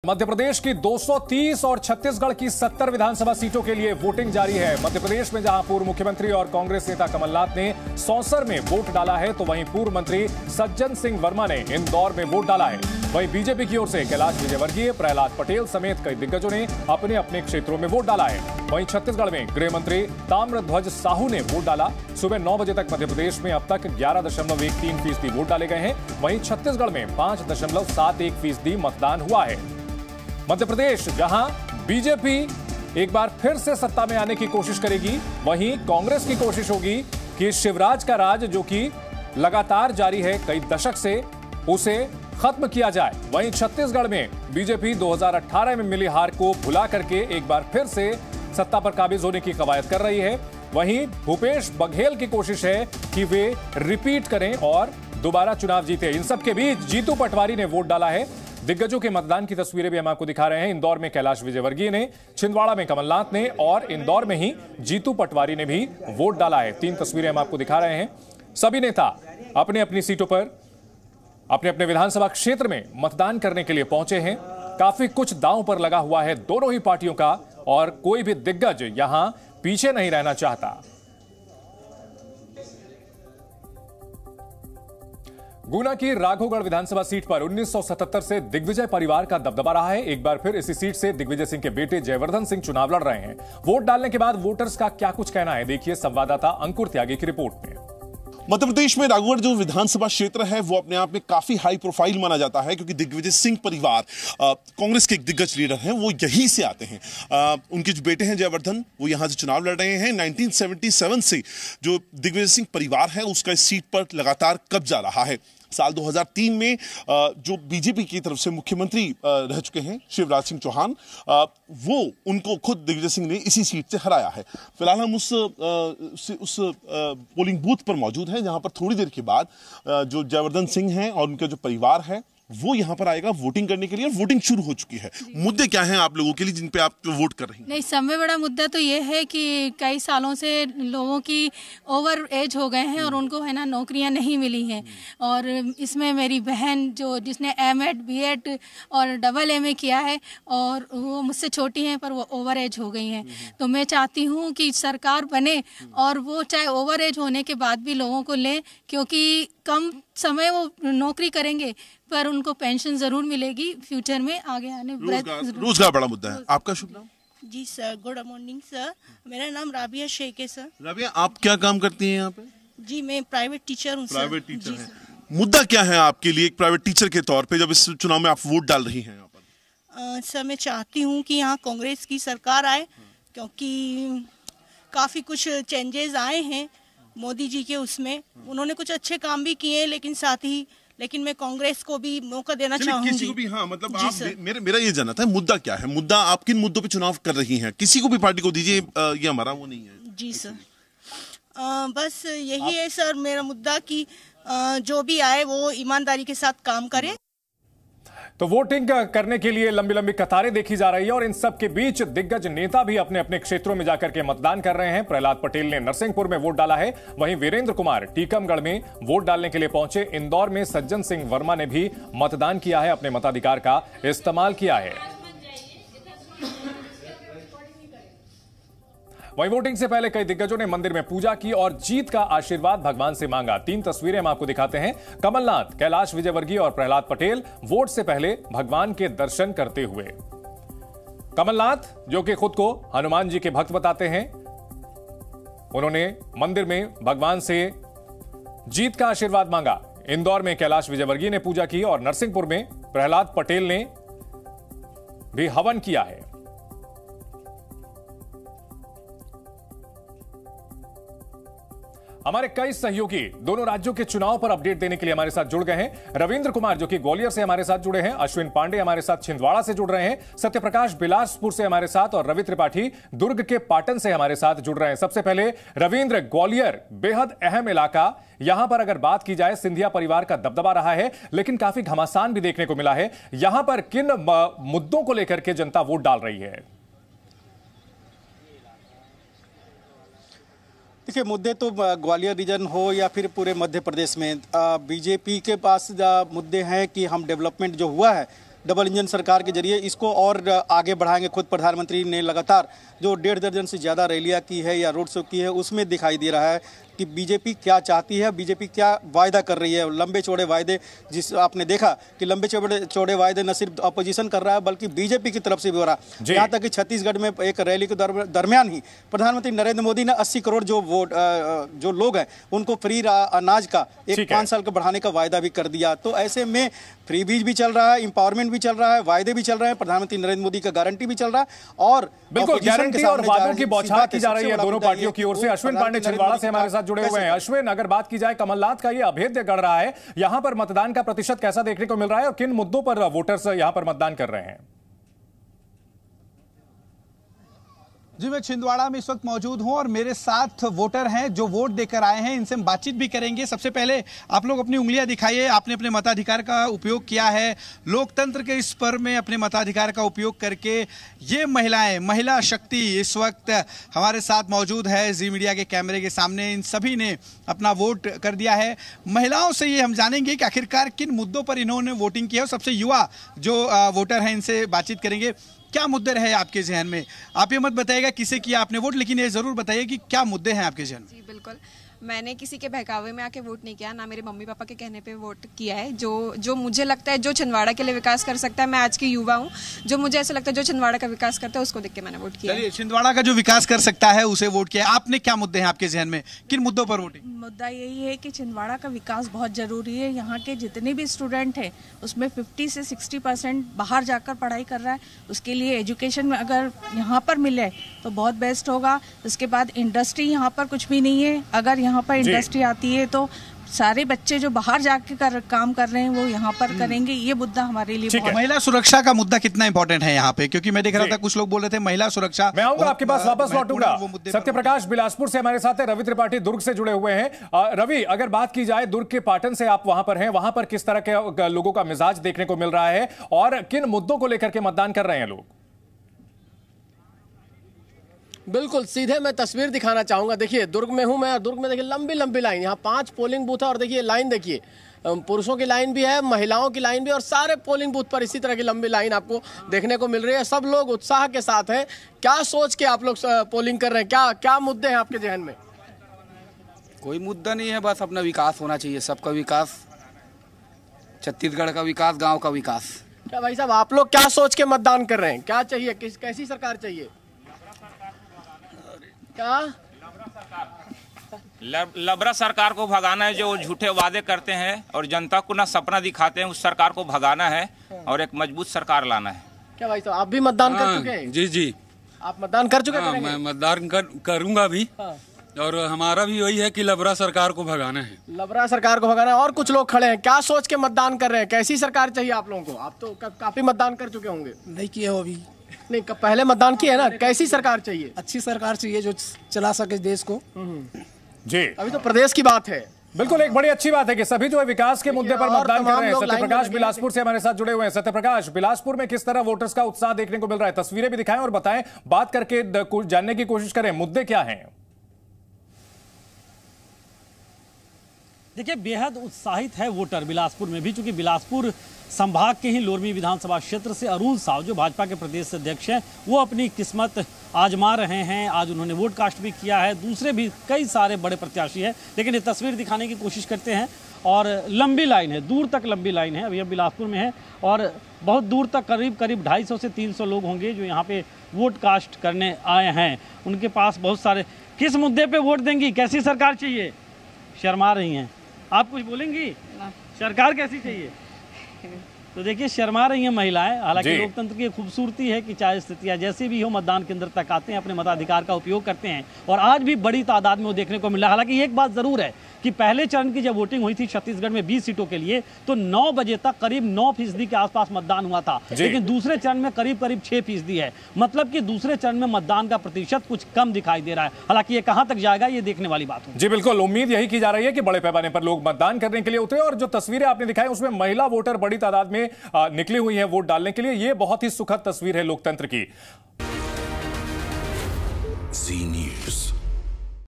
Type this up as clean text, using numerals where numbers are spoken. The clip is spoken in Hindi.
मध्य प्रदेश की 230 और छत्तीसगढ़ की 70 विधानसभा सीटों के लिए वोटिंग जारी है। मध्य प्रदेश में जहां पूर्व मुख्यमंत्री और कांग्रेस नेता कमलनाथ ने सौंसर में वोट डाला है, तो वहीं पूर्व मंत्री सज्जन सिंह वर्मा ने इंदौर में वोट डाला है। वहीं बीजेपी की ओर से कैलाश विजयवर्गीय, प्रहलाद पटेल समेत कई दिग्गजों ने अपने अपने क्षेत्रों में वोट डाला है। वहीं छत्तीसगढ़ में गृह मंत्री ताम्रध्वज साहू ने वोट डाला। सुबह 9 बजे तक मध्य प्रदेश में अब तक 11.13% वोट डाले गए हैं। वहीं छत्तीसगढ़ में 5.71% मतदान हुआ है। मध्य प्रदेश जहां बीजेपी एक बार फिर से सत्ता में आने की कोशिश करेगी, वहीं कांग्रेस की कोशिश होगी कि शिवराज का राज जो कि लगातार जारी है कई दशक से, उसे खत्म किया जाए। वहीं छत्तीसगढ़ में बीजेपी 2018 में मिली हार को भुला करके एक बार फिर से सत्ता पर काबिज होने की कवायद कर रही है। वहीं भूपेश बघेल की कोशिश है कि वे रिपीट करें और दोबारा चुनाव जीते। इन सब के बीच जीतू पटवारी ने वोट डाला है। दिग्गजों के मतदान की तस्वीरें भी हम आपको दिखा रहे हैं। इंदौर में कैलाश विजयवर्गीय ने, छिंदवाड़ा में कमलनाथ ने और इंदौर में ही जीतू पटवारी ने भी वोट डाला है। 3 तस्वीरें हम आपको दिखा रहे हैं। सभी नेता अपने अपनी सीटों पर अपने अपने विधानसभा क्षेत्र में मतदान करने के लिए पहुंचे हैं। काफी कुछ दांव पर लगा हुआ है दोनों ही पार्टियों का और कोई भी दिग्गज यहां पीछे नहीं रहना चाहता। गुना की राघोगढ़ विधानसभा सीट पर 1977 से दिग्विजय परिवार का दबदबा रहा है। एक बार फिर इसी सीट से दिग्विजय सिंह के बेटे जयवर्धन सिंह चुनाव लड़ रहे हैं। वोट डालने के बाद वोटर्स का क्या कुछ कहना है, देखिए संवाददाता अंकुर त्यागी की रिपोर्ट में। मध्य प्रदेश में राघोगढ़ जो विधानसभा क्षेत्र है वो अपने आप में काफी हाई प्रोफाइल माना जाता है, क्योंकि दिग्विजय सिंह परिवार कांग्रेस के एक दिग्गज लीडर हैं, वो यहीं से आते हैं। उनके जो बेटे हैं जयवर्धन, वो यहां से चुनाव लड़ रहे हैं। 1977 से जो दिग्विजय सिंह परिवार है उसका इस सीट पर लगातार कब्जा रहा है। साल 2003 में जो बीजेपी की तरफ से मुख्यमंत्री रह चुके हैं शिवराज सिंह चौहान, वो उनको खुद दिग्विजय सिंह ने इसी सीट से हराया है। फिलहाल हम उस पोलिंग बूथ पर मौजूद हैं, जहां पर थोड़ी देर के बाद जो जयवर्धन सिंह हैं और उनका जो परिवार है वो यहां पर आएगा वोटिंग करने के लिए। और वोटिंग शुरू हो चुकी है। मुद्दे क्या हैं आप लोगों के लिए जिन पे आप वोट कर रही हैं? नहीं, सबसे बड़ा मुद्दा तो ये है कि कई सालों से लोगों की ओवर एज हो गए हैं और उनको है ना नौकरियां नहीं मिली हैं। और इसमें मेरी बहन जिसने M.Ed, B.Ed और AA किया है और वो मुझसे छोटी हैं पर वो ओवर एज हो गई हैं। तो मैं चाहती हूँ कि सरकार बने और वो चाहे ओवर एज होने के बाद भी लोगों को लें, क्योंकि कम समय वो नौकरी करेंगे पर उनको पेंशन जरूर मिलेगी फ्यूचर में आगे आने। रोजगार बड़ा मुद्दा है। आपका शुभ नाम? जी सर, गुड मॉर्निंग सर। मेरा नाम राबिया शेख है सर। राबिया, आप क्या काम करती हैं यहाँ पे? जी मैं प्राइवेट टीचर हूँ। प्राइवेट टीचर हैं। मुद्दा क्या है आपके लिए एक प्राइवेट टीचर के तौर पे जब इस चुनाव में आप वोट डाल रही हैं यहाँ पर? सर मैं चाहती हूँ कि यहाँ कांग्रेस की सरकार आए, क्योंकि काफ़ी कुछ चेंजेस आए हैं मोदी जी के। उसमें उन्होंने कुछ अच्छे काम भी किए, लेकिन मैं कांग्रेस को भी मौका देना चाहूंगी। किसी को भी, हाँ, मतलब आप मेरा ये जानना था मुद्दा क्या है। मुद्दा आप किन मुद्दों पे चुनाव कर रही हैं? किसी को भी पार्टी को दीजिए, ये हमारा वो नहीं है। जी सर, बस यही है सर मेरा मुद्दा कि जो भी आए वो ईमानदारी के साथ काम करे। तो वोटिंग करने के लिए लंबी लंबी कतारें देखी जा रही है और इन सब के बीच दिग्गज नेता भी अपने अपने क्षेत्रों में जाकर के मतदान कर रहे हैं। प्रहलाद पटेल ने नरसिंहपुर में वोट डाला है। वहीं वीरेंद्र कुमार टीकमगढ़ में वोट डालने के लिए पहुंचे। इंदौर में सज्जन सिंह वर्मा ने भी मतदान किया है, अपने मताधिकार का इस्तेमाल किया है। वहीं वोटिंग से पहले कई दिग्गजों ने मंदिर में पूजा की और जीत का आशीर्वाद भगवान से मांगा। 3 तस्वीरें हम आपको दिखाते हैं। कमलनाथ, कैलाश विजयवर्गीय और प्रहलाद पटेल वोट से पहले भगवान के दर्शन करते हुए। कमलनाथ जो कि खुद को हनुमान जी के भक्त बताते हैं, उन्होंने मंदिर में भगवान से जीत का आशीर्वाद मांगा। इंदौर में कैलाश विजयवर्गीय ने पूजा की और नरसिंहपुर में प्रहलाद पटेल ने भी हवन किया है। हमारे कई सहयोगी दोनों राज्यों के चुनाव पर अपडेट देने के लिए हमारे साथ जुड़ गए हैं। रविंद्र कुमार जो कि ग्वालियर से हमारे साथ जुड़े हैं, अश्विन पांडे हमारे साथ छिंदवाड़ा से जुड़ रहे हैं, सत्यप्रकाश बिलासपुर से हमारे साथ और रवि त्रिपाठी दुर्ग के पाटन से हमारे साथ जुड़ रहे हैं। सबसे पहले रविंद्र, ग्वालियर बेहद अहम इलाका, यहां पर अगर बात की जाए सिंधिया परिवार का दबदबा रहा है, लेकिन काफी घमासान भी देखने को मिला है। यहां पर किन मुद्दों को लेकर के जनता वोट डाल रही है? देखिए, मुद्दे तो ग्वालियर रीजन हो या फिर पूरे मध्य प्रदेश में बीजेपी के पास मुद्दे हैं कि हम डेवलपमेंट जो हुआ है डबल इंजन सरकार के जरिए इसको और आगे बढ़ाएंगे। खुद प्रधानमंत्री ने लगातार जो 1.5 दर्जन से ज़्यादा रैलियां की है या रोड शो की है, उसमें दिखाई दे रहा है कि बीजेपी क्या चाहती है, बीजेपी क्या वायदा कर रही है। लंबे चौड़े वायदे, जिस आपने देखा कि लंबे चौड़े वायदे न सिर्फ अपोजिशन कर रहा है बल्कि बीजेपी की तरफ से भी हो रहा है। यहाँ तक कि छत्तीसगढ़ में एक रैली के दरमियान ही प्रधानमंत्री नरेंद्र मोदी ने 80 करोड़ जो लोग हैं उनको फ्री अनाज का 5 साल का बढ़ाने का वायदा भी कर दिया। तो ऐसे में फ्री बीज भी चल रहा है, इंपावरमेंट भी चल रहा है, वायदे भी चल रहे हैं, प्रधानमंत्री नरेंद्र मोदी का गारंटी भी चल रहा है और बिल्कुल गारंटी और वादों की बौछार की जा रही है दोनों पार्टियों की ओर से। अश्विन पांडे छिंदवाड़ा से हमारे साथ जुड़े हुए हैं। अश्विन, अगर बात की जाए कमलनाथ का ये अभेद्य गढ़ रहा है, यहां पर मतदान का प्रतिशत कैसा देखने को मिल रहा है और किन मुद्दों पर वोटर्स यहां पर मतदान कर रहे हैं? जी, मैं छिंदवाड़ा में इस वक्त मौजूद हूं और मेरे साथ वोटर हैं जो वोट देकर आए हैं। इनसे हम बातचीत भी करेंगे। सबसे पहले आप लोग अपनी उंगलियां दिखाइए। आपने अपने मताधिकार का उपयोग किया है। लोकतंत्र के इस पर्व में अपने मताधिकार का उपयोग करके ये महिलाएं, महिला शक्ति इस वक्त हमारे साथ मौजूद है जी मीडिया के कैमरे के सामने। इन सभी ने अपना वोट कर दिया है। महिलाओं से ये हम जानेंगे कि आखिरकार किन मुद्दों पर इन्होंने वोटिंग किया। सबसे युवा जो वोटर हैं इनसे बातचीत करेंगे। क्या मुद्दे रहे आपके जहन में? आप ये मत बताइएगा किसे किया आपने वोट, लेकिन ये जरूर बताइए कि क्या मुद्दे हैं आपके जहन में। जी बिल्कुल, मैंने किसी के बहकावे में आके वोट नहीं किया, ना मेरे मम्मी पापा के कहने पे वोट किया है। जो मुझे लगता है जो छिंदवाड़ा के लिए विकास कर सकता है, मैं आज की युवा हूँ, जो मुझे ऐसा लगता है जो छिंदवाड़ा का विकास करता है उसको देख के मैंने वोट किया। चलिए, छिंदवाड़ा का जो विकास कर सकता है उसे वोट किया। आपने क्या मुद्दे हैं आपके जहन में, किन मुद्दों पर वोटिंग? मुद्दा यही है कि छिंदवाड़ा का विकास बहुत जरूरी है। यहाँ के जितने भी स्टूडेंट हैं उसमें 50 से 60% बाहर जाकर पढ़ाई कर रहा है। उसके लिए एजुकेशन में अगर यहाँ पर मिले तो बहुत बेस्ट होगा। उसके बाद इंडस्ट्री यहाँ पर कुछ भी नहीं है। अगर यहाँ पर इंडस्ट्री आती है तो सारे बच्चे जो बाहर जाके काम कर रहे हैं वो यहाँ पर करेंगे। ये मुद्दा हमारे लिए बहुत। महिला सुरक्षा का मुद्दा कितना इंपॉर्टेंट है यहाँ पे, क्योंकि मैं देख रहा था कुछ लोग बोल रहे थे महिला सुरक्षा। मैं आऊंगा आपके पास, वापस लौटूंगा। सत्यप्रकाश बिलासपुर से हमारे साथ है, रवि त्रिपाठी दुर्ग से जुड़े हुए हैं। रवि, अगर बात की जाए दुर्ग के पाटन से, आप वहां पर हैं, वहां पर किस तरह के लोगों का मिजाज देखने को मिल रहा है और किन मुद्दों को लेकर के मतदान कर रहे हैं लोग? बिल्कुल सीधे मैं तस्वीर दिखाना चाहूंगा। देखिए दुर्ग में हूं मैं और दुर्ग में देखिए लंबी लंबी लाइन, यहाँ 5 पोलिंग बूथ है और देखिए लाइन देखिए, पुरुषों की लाइन भी है, महिलाओं की लाइन भी, और सारे पोलिंग बूथ पर इसी तरह की लंबी लाइन आपको देखने को मिल रही है। सब लोग उत्साह के साथ हैं। क्या सोच के आप लोग पोलिंग कर रहे हैं? क्या मुद्दे हैं आपके जहन में? कोई मुद्दा नहीं है, बस अपना विकास होना चाहिए, सबका विकास, छत्तीसगढ़ का विकास, गाँव का विकास। क्या भाई साहब आप लोग क्या सोच के मतदान कर रहे हैं? क्या चाहिए, कैसी सरकार चाहिए? क्या लबरा सरकार को भगाना है, जो झूठे वादे करते हैं और जनता को ना सपना दिखाते हैं, उस सरकार को भगाना है और एक मजबूत सरकार लाना है। क्या भाई साहब आप भी मतदान कर चुके हैं? जी जी, आप मतदान कर चुके हैं? मैं मतदान करूंगा भी। और हमारा भी वही है कि लबरा सरकार को भगाना है। लबरा सरकार को भगाना है। और कुछ लोग खड़े हैं, क्या सोच के मतदान कर रहे हैं? कैसी सरकार चाहिए आप लोगों को? आप तो काफी मतदान कर चुके होंगे। नहीं किया हो अभी? नहीं, पहले मतदान किया है ना। कैसी सरकार चाहिए? अच्छी सरकार चाहिए जो चला सके देश को। जी, अभी तो प्रदेश की बात है। बिल्कुल, एक बड़ी अच्छी बात है कि सभी जो है विकास के मुद्दे पर मतदान कर रहे हैं। सत्यप्रकाश बिलासपुर से हमारे साथ जुड़े हुए हैं। सत्यप्रकाश, बिलासपुर में किस तरह वोटर्स का उत्साह देखने को मिल रहा है? तस्वीरें भी दिखाएं और बताएं, बात करके जानने की कोशिश करें मुद्दे क्या हैं। देखिए, बेहद उत्साहित है वोटर बिलासपुर में भी, चूंकि बिलासपुर संभाग के ही लोरमी विधानसभा क्षेत्र से अरुण साव जो भाजपा के प्रदेश अध्यक्ष हैं वो अपनी किस्मत आजमा रहे हैं। आज उन्होंने वोट कास्ट भी किया है। दूसरे भी कई सारे बड़े प्रत्याशी हैं, लेकिन ये तस्वीर दिखाने की कोशिश करते हैं। और लंबी लाइन है, दूर तक लंबी लाइन है। अभी हम बिलासपुर में है और बहुत दूर तक करीब 250 से 300 लोग होंगे जो यहाँ पे वोट कास्ट करने आए हैं। उनके पास बहुत सारे, किस मुद्दे पे वोट देंगी, कैसी सरकार चाहिए? शर्मा रही हैं, आप कुछ बोलेंगी? सरकार कैसी चाहिए? तो देखिए, शर्मा रही हैं महिलाएं। हालांकि लोकतंत्र की खूबसूरती है कि चाहे स्थितियां जैसे भी हो, मतदान केंद्र तक आते हैं, अपने मताधिकार का उपयोग करते हैं और आज भी बड़ी तादाद में वो देखने को मिला। हालांकि एक बात जरूर है कि पहले चरण की जब वोटिंग हुई थी छत्तीसगढ़ में 20 सीटों के लिए, तो 9 बजे तक करीब 9% के आसपास मतदान हुआ था, लेकिन दूसरे चरण में करीब 6% है। मतलब कि दूसरे चरण में मतदान का प्रतिशत कुछ कम दिखाई दे रहा है। हालांकि ये कहां तक जाएगा ये देखने वाली बात है। जी बिल्कुल, उम्मीद यही की जा रही है कि बड़े पैमाने पर लोग मतदान करने के लिए उतरे और जो तस्वीरें आपने दिखाई उसमें महिला वोटर बड़ी तादाद में निकली हुई है वोट डालने के लिए। ये बहुत ही सुखद तस्वीर है लोकतंत्र की। जी न्यूज़।